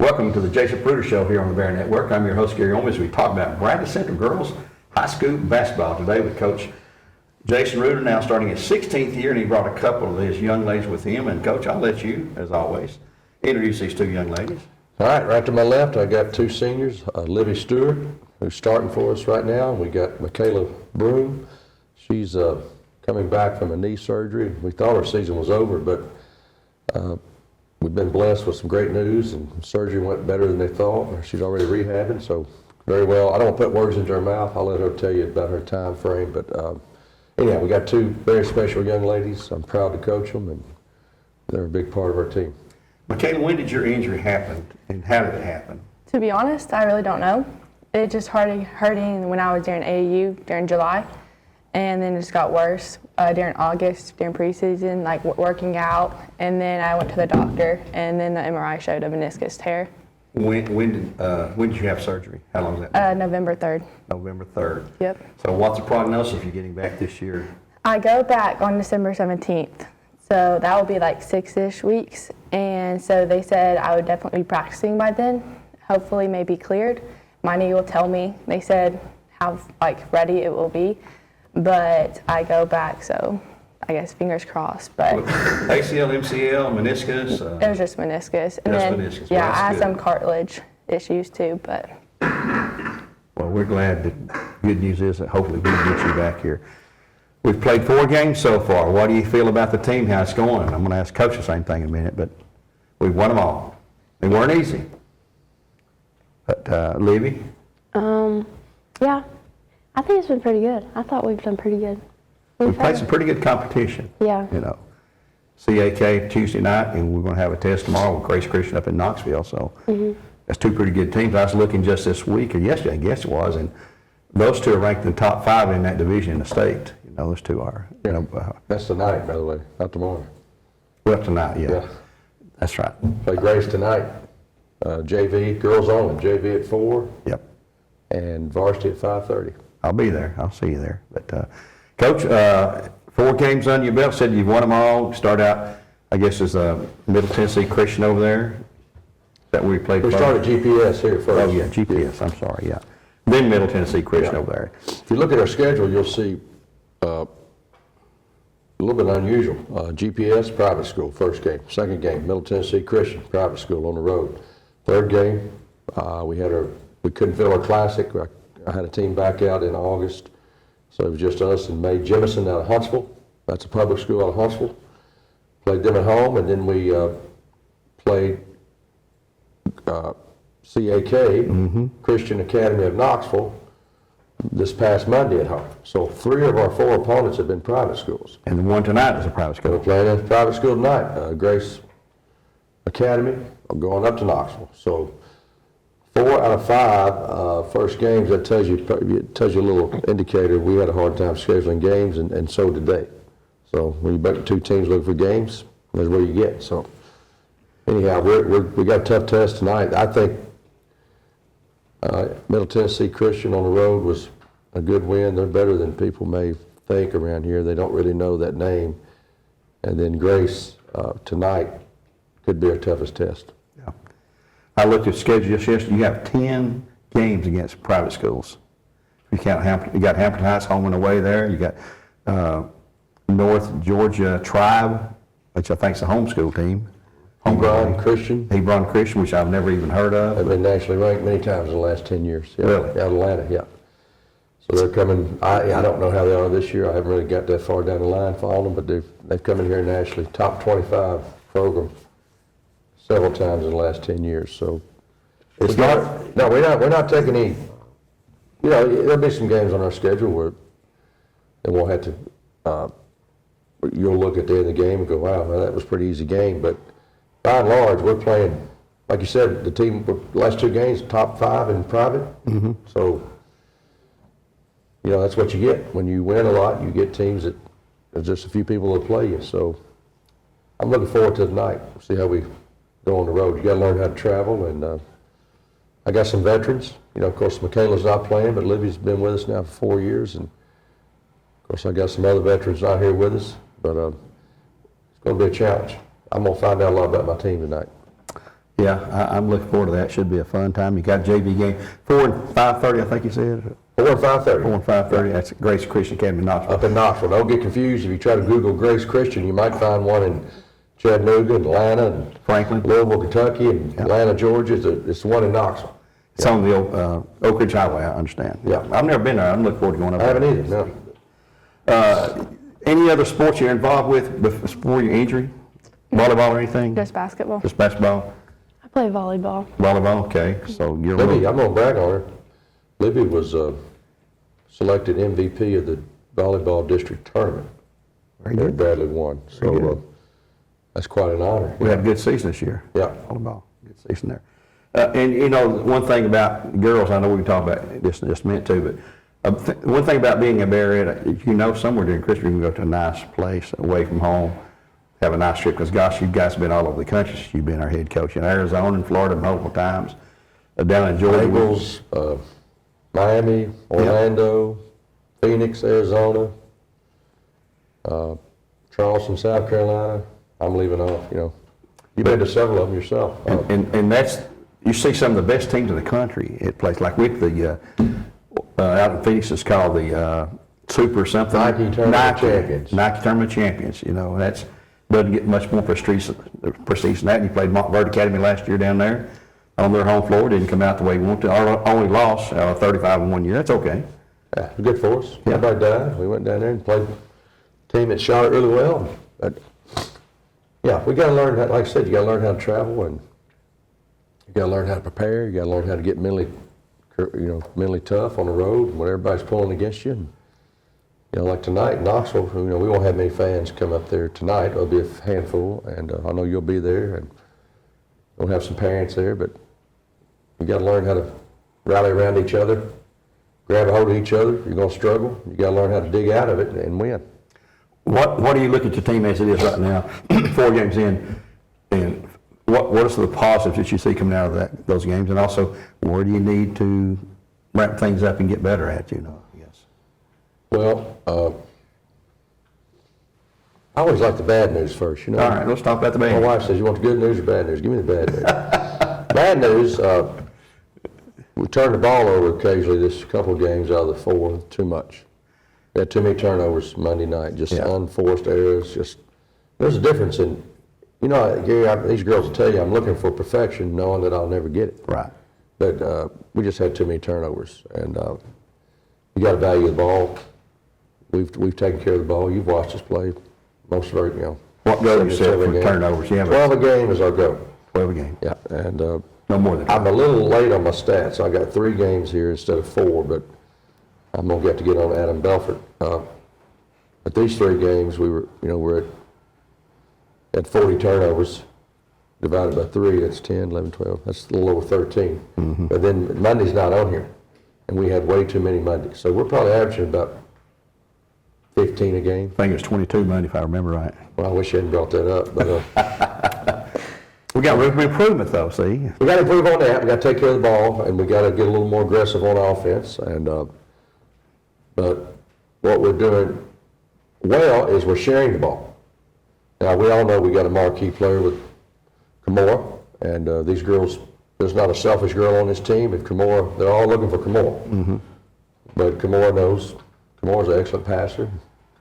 Welcome to the Jason Reuter Show here on the Bear Network. I'm your host, Gary Ownbey, as we talk about Bearettes Central Girls High School basketball today with Coach Jason Reuter, now starting his 16th year, and he brought a couple of his young ladies with him. And Coach, I'll let you, as always, introduce these two young ladies. All right to my left, I got two seniors, Libby Stewart, who's starting for us right now. We got Michaela Broom. She's coming back from a knee surgery. We thought her season was over, but we've been blessed with some great news, and surgery went better than they thought. She's already rehabbing, so very well. I don't want to put words into her mouth. I'll let her tell you about her time frame. But anyhow, we got two very special young ladies. I'm proud to coach them, and they're a big part of our team. Michaela, when did your injury happen, and how did it happen? To be honest, I really don't know. It just started hurting when I was during AAU during July, and then it just got worse during August, during preseason, like working out, and then I went to the doctor, and then the MRI showed a meniscus tear. When did you have surgery? How long was that? November 3rd. November 3rd. Yep. So what's the prognosis of you getting back this year? I go back on December 17th, so that will be like 6-ish weeks, and so they said I would definitely be practicing by then, hopefully maybe cleared. My knee will tell me, they said, how ready it will be. But I go back, so I guess fingers crossed. But ACL, MCL, meniscus? It was just meniscus. And then, meniscus. Yeah, Well, I had good. some cartilage issues too, but. Well, we're glad that good news is that hopefully we can get you back here. We've played 4 games so far. What do you feel about the team, how it's going? I'm going to ask Coach the same thing in a minute, but we've won them all. They weren't easy. But Libby? Yeah, I think it's been pretty good. I thought we've done pretty good. We've played some pretty good competition. Yeah. You know, CAK Tuesday night, and we're going to have a test tomorrow with Grace Christian up in Knoxville. So that's 2 pretty good teams. I was looking just this week, or yesterday, I guess it was, and those 2 are ranked in the top 5 in that division in the state. You know, those 2 are. You know, That's tonight, by the way, not tomorrow. well, tonight, yeah. Yeah. That's right. Play Grace tonight, JV, girls only, JV at 4, Yep. and varsity at 5:30. I'll be there. I'll see you there. But Coach, 4 games under your belt. Said you've won them all. Start out, I guess, as Middle Tennessee Christian over there. Is that where you played? We first? started GPS here first. Oh yeah, GPS. I'm sorry. Yeah. Then Middle Tennessee Christian over there. If you look at our schedule, you'll see a little bit unusual. GPS, private school, first game. Second game, Middle Tennessee Christian, private school on the road. Third game, we couldn't fill our classic. I had a team back out in August, so it was just us and Mae Jemison out of Huntsville. That's a public school out of Huntsville. Played them at home, and then we played CAK, Christian Academy of Knoxville, this past Monday at home. So 3 of our 4 opponents have been private schools. And the one tonight is a private We're school. playing at a private school tonight, Grace Academy, going up to Knoxville. So 4 out of 5 first games, that tells you a little indicator. We had a hard time scheduling games, and so did they. So when you bet 2 teams looking for games, that's where you get. So anyhow, we got a tough test tonight. I think Middle Tennessee Christian on the road was a good win. They're better than people may think around here. They don't really know that name. And then Grace tonight could be our toughest test. Yeah. I looked at the schedule just yesterday. You have 10 games against private schools. You count Hampton. You got Hampton Heights home and away there. You got North Georgia Tribe, which I think is a homeschool team. Hebron Christian. Hebron Christian, which I've never even heard of. They've been nationally ranked many times in the last 10 years. Yeah. Really? Out of Atlanta, yeah. So they're coming, I don't know how they are this year. I haven't really got that far down the line following them, but they've come in here nationally, top 25 program several times in the last 10 years. So we're not taking any, you know, there'll be some games on our schedule where they won't have to, you'll look at the end of the game and go, wow, well, that was a pretty easy game. But by and large, we're playing, like you said, the team, the last 2 games, top 5 in private. So, you know, that's what you get. When you win a lot, you get teams that there's just a few people that play you. So I'm looking forward to tonight, see how we go on the road. You got to learn how to travel, and I got some veterans. You know, of course, Michaela's not playing, but Libby's been with us now for 4 years, and of course, I got some other veterans not here with us, but it's going to be a challenge. I'm going to find out a lot about my team tonight. Yeah, I'm looking forward to that. Should be a fun time. You got JV game, 4 and 5:30, I think you said? 4 and 5:30. 4 and 5:30, that's at Grace Christian Academy in Knoxville. Up in Knoxville. Don't get confused. If you try to Google Grace Christian, you might find one in Chattanooga, and Atlanta, and Franklin. Louisville, Kentucky, and Atlanta, Georgia. It's the one in Knoxville. It's on the Oak Ridge Highway, I understand. Yeah. I've never been there. I'm looking forward to going over I there. haven't either, no. Any other sports you're involved with before your injury? Volleyball or anything? Just basketball. Just basketball? I play volleyball. Volleyball, okay. So you're a Libby, little, I'm going to brag on her. Libby was selected MVP of the volleyball district tournament. Very And Bradley won. So good. that's quite an honor. we had a good season this year. Yeah. Volleyball, good season there. And you know, one thing about girls, I know we can talk about this in just a minute too, but one thing about being a Bearette, if you know somewhere during Christmas, you can go to a nice place away from home, have a nice trip, because gosh, you guys have been all over the country since you've been our head coach in Arizona and Florida multiple times, down in Georgia. Naples, Miami, Orlando, Phoenix, Arizona, Charleston, South Carolina. I'm leaving off, you know. You've been to several of them yourself. And that's, you see some of the best teams in the country at places like with the, out in Phoenix, it's called the Super something. Nike Tournament Champions. Nike Tournament Champions, you know, that's, doesn't get much more prestige than that. And you played Montverde Academy last year down there on their home floor, didn't come out the way you wanted to, or only lost 35 in 1 year, that's okay. Yeah, it was good for us. Everybody died. We went down there and played a team that shot it really well. But, yeah, we got to learn, like I said, you got to learn how to travel, and you got to learn how to prepare. You got to learn how to get mentally tough on the road when everybody's pulling against you. And, you know, like tonight in Knoxville, you know, we won't have many fans come up there tonight. There'll be a handful, and I know you'll be there, and we'll have some parents there, but we got to learn how to rally around each other, grab a hold of each other. You're going to struggle. You got to learn how to dig out of it and win. What do you look at your team as it is right now, 4 games in, and what are some of the positives that you see coming out of those games, and also where do you need to ramp things up and get better at, you know, I guess? Well, I always like the bad news first, you know. All right, let's talk about the My band. wife says, you want the good news or bad news? Give me the bad news. Bad news, we turned the ball over occasionally this couple of games out of the 4, too much. We had too many turnovers Monday night, just unforced errors. There's a difference in, you know, Gary, these girls will tell you I'm looking for perfection knowing that I'll never get it. Right. But we just had too many turnovers, and you got to value the ball. We've taken care of the ball. You've watched us play most of our, you know. What goal you set 7 for games. turnovers? Yeah, 12 a game is our goal. 12 a game. Yeah, and No more than I'm a little late on my stats. I got 3 games here instead of 4, but I'm gonna get to get on Adam Belfort. But these 3 games, we're at 40 turnovers divided by 3. That's 10, 11, 12. That's a little over 13. But then Monday's not on here, and we had way too many Mondays. So we're probably averaging about 15 a game. I think it was 22 Monday, if I remember right. Well, I wish you hadn't brought that up, but We got room for improvement, though, see? we got to improve on that. We got to take care of the ball, and we got to get a little more aggressive on offense. And but what we're doing well is we're sharing the ball. Now we all know we got a marquee player with Kimora, and these girls. There's not a selfish girl on this team. If Kimora, they're all looking for Kimora. But Kimora knows Kimora's an excellent passer.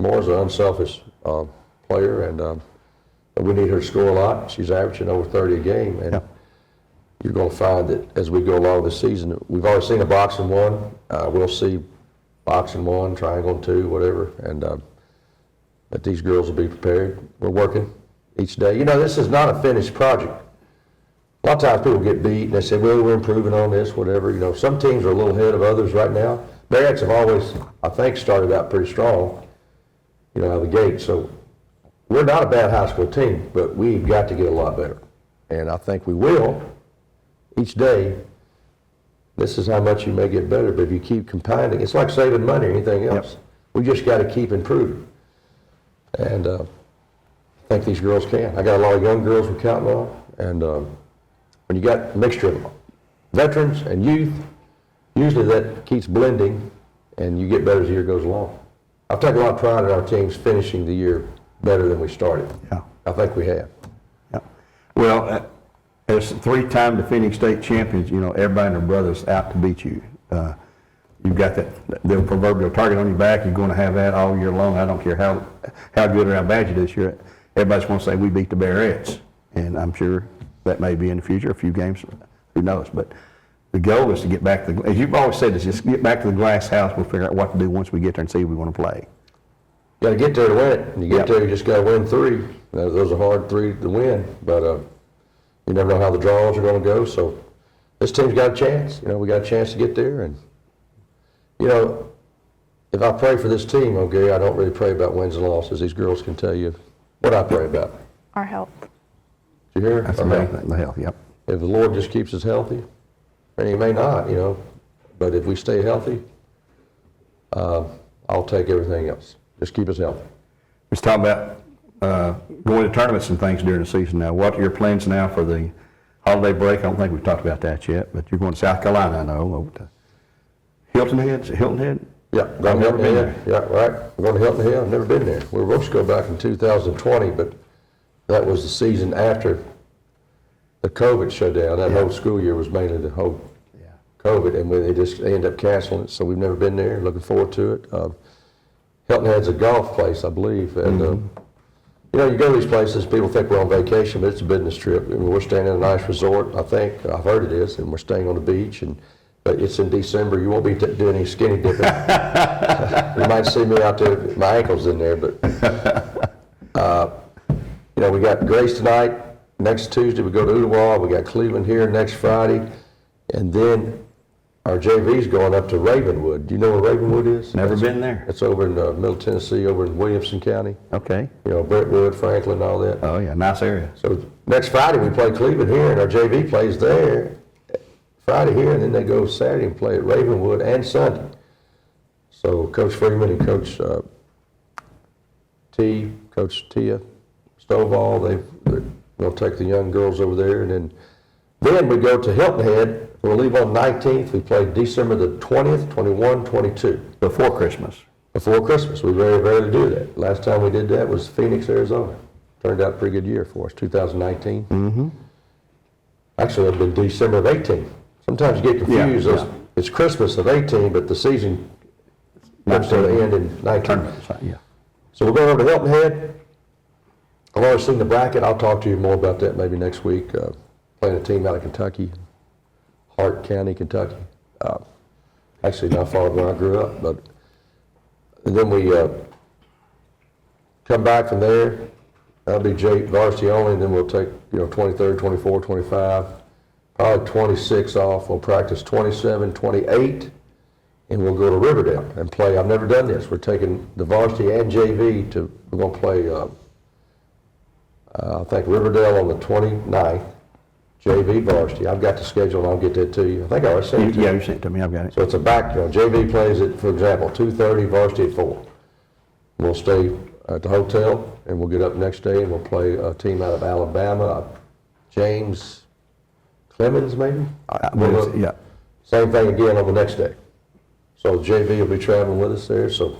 Kimora's an unselfish player, and we need her to score a lot. She's averaging over 30 a game, and you're going to find that as we go along this season, we've already seen a box and 1. We'll see box and 1, triangle and 2, whatever, and that these girls will be prepared. We're working each day. You know, this is not a finished project. A lot of times people get beat and they say, well, we're improving on this, whatever. You know, some teams are a little ahead of others right now. Bearettes have always, I think, started out pretty strong, you know, out of the gate. So we're not a bad high school team, but we've got to get a lot better. And I think we will each day. This is how much you may get better, but if you keep compounding, it's like saving money or anything else. We just got to keep improving. And I think these girls can. I got a lot of young girls we're counting on. And when you got a mixture of veterans and youth, usually that keeps blending and you get better as the year goes along. I've taken a lot of pride in our teams finishing the year better than we started. Yeah. I think we have. Yeah. Well, as 3-time defending state champions, you know, everybody and their brother's out to beat you. You've got the proverbial target on your back. You're going to have that all year long. I don't care how good or how bad you do this year. Everybody's going to say we beat the Bearettes, and I'm sure that may be in the future, a few games, who knows. But the goal is to get back to, as you've always said, is just get back to the glass house. We'll figure out what to do once we get there and see if we want to play. You got to get there to win it. When you get there, you just got to win 3. Those are hard 3 to win, but you never know how the draws are going to go. So this team's got a chance. You know, we got a chance to get there. And you know, if I pray for this team, Gary, I don't really pray about wins and losses. These girls can tell you what I pray about. Our health. Did you hear? That's the main thing, the health, yep. If the Lord just keeps us healthy, and He may not, you know, but if we stay healthy, I'll take everything else. Just keep us healthy. Let's talk about going to tournaments and things during the season now. What are your plans now for the holiday break? I don't think we've talked about that yet, but you're going to South Carolina, I know, over to Hilton Head. Is it Hilton Head? Yeah, going to Hilton Head. Yeah, right. We're going to Hilton Head. I've never been there. We were supposed to go back in 2020, but that was the season after the COVID shutdown. That whole school year was mainly the whole COVID, and they ended up canceling it. So we've never been there. Looking forward to it. Hilton Head's a golf place, I believe, and you know, you go to these places, people think we're on vacation, but it's a business trip. I mean, we're staying in a nice resort, I think. I've heard it is, and we're staying on the beach. But it's in December. You won't be doing any skinny dipping. You might see me out there, my ankle's in there. But you know, we got Grace tonight. Next Tuesday we go to Ottawa. We got Cleveland here next Friday, and then our JV's going up to Ravenwood. Do you know where Ravenwood is? Never been there. It's over in Middle Tennessee, over in Williamson County. Okay. You know, Brentwood, Franklin, all that. Oh yeah, nice area. So next Friday we play Cleveland here, and our JV plays there Friday here, and then they go Saturday and play at Ravenwood and Sunday. So Coach Freeman and Coach Coach Tia Stovall, they're going to take the young girls over there, and then we go to Hilton Head. We'll leave on the 19th. We play December the 20th, 21, 22. Before Christmas. Before Christmas. We very rarely do that. Last time we did that was Phoenix, Arizona. Turned out a pretty good year for us, 2019. Mm-hmm. Actually, it'd been December of 18. Sometimes you get confused. Yeah. It's Christmas of 18, but the season comes to the end in 19. Yeah. So we're going over to Hilton Head. I've already seen the bracket. I'll talk to you more about that maybe next week. Playing a team out of Kentucky, Hart County, Kentucky. Actually not far from where I grew up. And then we come back from there. That'll be varsity only, and then we'll take, 23rd, 24, 25, probably 26 off. We'll practice 27, 28, and we'll go to Riverdale and play. I've never done this. We're taking the varsity and JV we're going to play, I think, Riverdale on the 29th, JV varsity. I've got the schedule, and I'll get that to you. I think I already sent it to you. Yeah, you sent it to me. I've got it. So it's a back, JV plays it, for example, 2:30, varsity at 4. We'll stay at the hotel, and we'll get up next day, and we'll play a team out of Alabama, James Clemens, maybe? Yeah. Same thing again on the next day. So JV will be traveling with us there. So,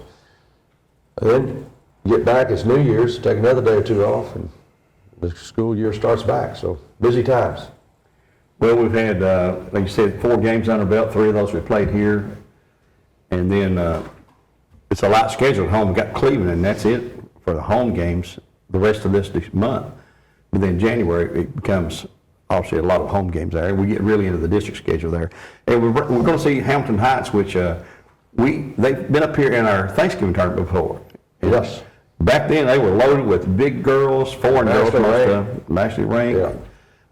and then get back, it's New Year's, take another day or two off, and the school year starts back. So busy times. Well, we've had, like you said, 4 games under belt. 3 of those we played here. And then it's a light schedule at home. We've got Cleveland, and that's it for the home games the rest of this month. But then January, it becomes obviously a lot of home games there. We get really into the district schedule there. And we're going to see Hamilton Heights, which they've been up here in our Thanksgiving tournament before. Yes. Back then, they were loaded with big girls, foreign girls, nationally ranked. Yeah.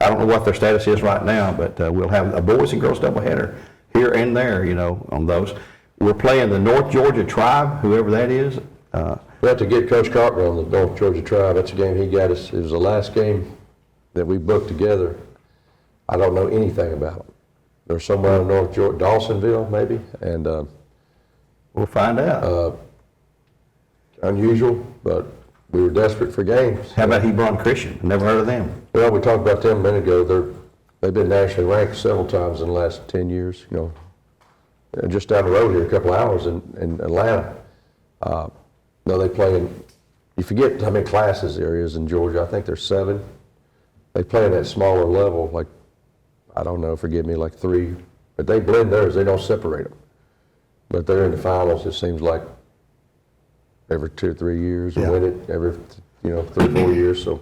I don't know what their status is right now, but we'll have a boys and girls doubleheader here and there, on those. We're playing the North Georgia Tribe, whoever that is. We have to get Coach Carter on the North Georgia Tribe. That's a game he got us. It was the last game that we booked together. I don't know anything about them. They're somewhere in North Georgia, Dawsonville maybe, and We'll find out. Unusual, but we were desperate for games. How about Hebron Christian? Never heard of them. Well, we talked about them a minute ago. They've been nationally ranked several times in the last 10 years. Just down the road here, a couple hours in Atlanta. They play in. You forget how many classes there is in Georgia. I think there's 7. they play at that smaller level, like, I don't know, forgive me, like 3, but they blend theirs, they don't separate them. But they're in the finals, it seems like every 2 or 3 years, and win it every, 3 or 4 years, so.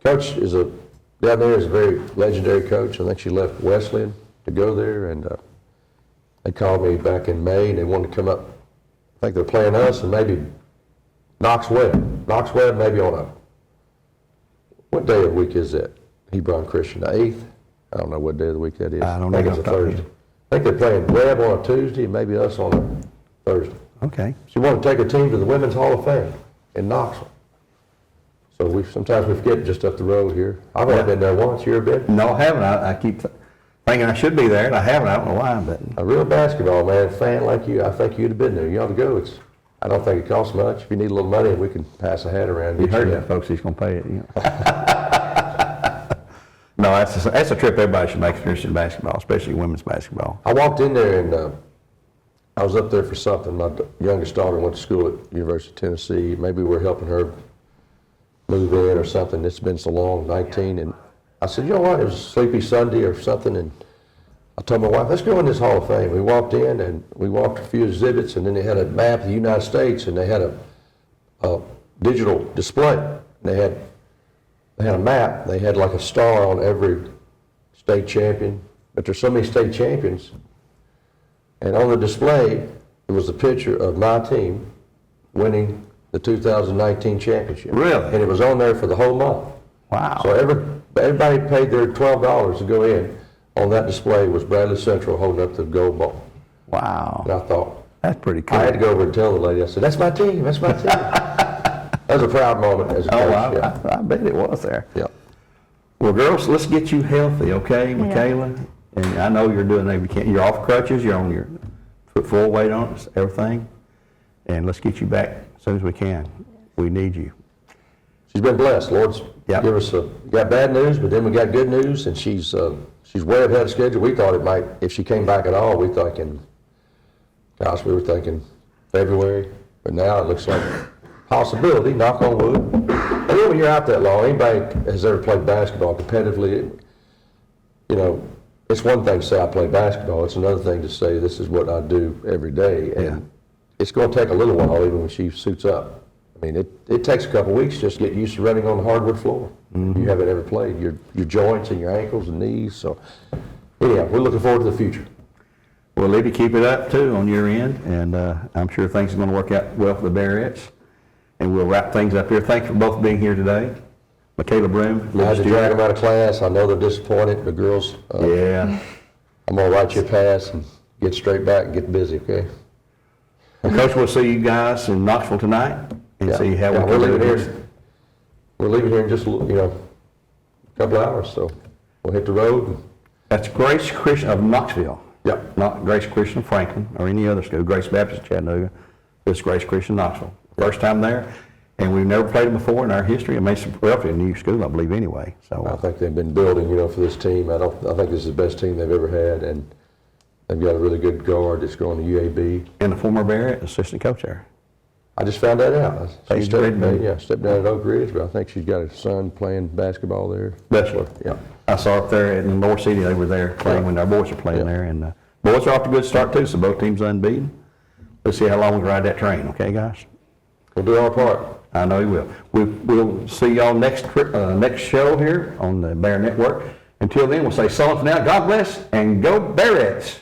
Coach down there is a very legendary coach. I think she left Wesleyan to go there, and they called me back in May, and they wanted to come up. I think they're playing us and maybe Knox Webb. Knox Webb maybe on what day of the week is that? Hebron Christian, the 8th? I don't know what day of the week that is. I don't know. I think it's a Thursday. I think they're playing Webb on a Tuesday and maybe us on a Thursday. Okay. She wanted to take a team to the Women's Hall of Fame in Knoxville. So sometimes we forget just up the road here. I've only been there once. You ever been? No, I haven't. I keep thinking I should be there, and I haven't. I don't know why, but. A real basketball fan like you, I think you'd have been there. You ought to go. I don't think it costs much. If you need a little money, we can pass a hat around. You heard that, folks. He's going to pay it. No, that's a trip everybody should make if you're interested in basketball, especially women's basketball. I walked in there and I was up there for something. My youngest daughter went to school at University of Tennessee. Maybe we're helping her move in or something. It's been so long, 19. And I said, you know what? It was Sleepy Sunday or something. And I told my wife, let's go in this Hall of Fame. We walked in and we walked a few exhibits, and then they had a map of the United States, and they had a digital display. And they had a map. They had like a star on every state champion. But there's so many state champions. And on the display, there was a picture of my team winning the 2019 championship. Really? And it was on there for the whole month. Wow. So everybody paid their $12 to go in. On that display was Bradley Central holding up the gold ball. Wow. And I thought, That's pretty cool. I had to go over and tell the lady, I said, that's my team, that's my team. That was a proud moment as a coach. Oh, I bet it was there. Yeah. Well, girls, let's get you healthy, okay, Michaela? And I know you're doing everything. You're off crutches. You're on your full weight on it, everything. And let's get you back as soon as we can. We need you. She's been blessed. Lord's give us got bad news, but then we got good news, and she's way ahead of schedule. We thought it might, if she came back at all, we were thinking February, but now it looks like possibility, knock on wood. And then when you're out that long, anybody has ever played basketball competitively, it's one thing to say I play basketball, it's another thing to say this is what I do every day, and it's going to take a little while even when she suits up. I mean, it takes a couple weeks just to get used to running on the hardwood floor. You haven't ever played. Your joints and your ankles and knees. So, anyhow, we're looking forward to the future. Well, Libby, keep it up, too, on your end. And I'm sure things are going to work out well for the Bearettes. And we'll wrap things up here. Thanks for both being here today. Michaela Broom. I had to drag them out of class. I know they're disappointed, but girls, I'm going to write you a pass and get straight back and get busy, okay? Well, Coach, we'll see you guys in Knoxville tonight. And see how we're leaving here. We're leaving here in just a couple hours, so we'll hit the road. That's Grace Christian of Knoxville. Yep. Not Grace Christian of Franklin or any other school. Grace Baptist Chattanooga. It's Grace Christian Knoxville. First time there, and we've never played them before in our history. I mean, it's a new school, I believe, anyway. So I think they've been building, for this team. I think this is the best team they've ever had, and they've got a really good guard that's going to UAB. And the former Bearette assistant coach there. I just found that out. She stepped down at Oak Ridge, but I think she's got a son playing basketball there. Bachelor. Yeah. I saw up there in the North City, they were there playing when our boys were playing there. And boys are off to a good start too, so both teams unbeaten. Let's see how long we can ride that train, okay, guys? We'll do our part. I know you will. We'll see y'all next show here on the Bear Network. Until then, we'll say so long for now. God bless, and go Bearettes.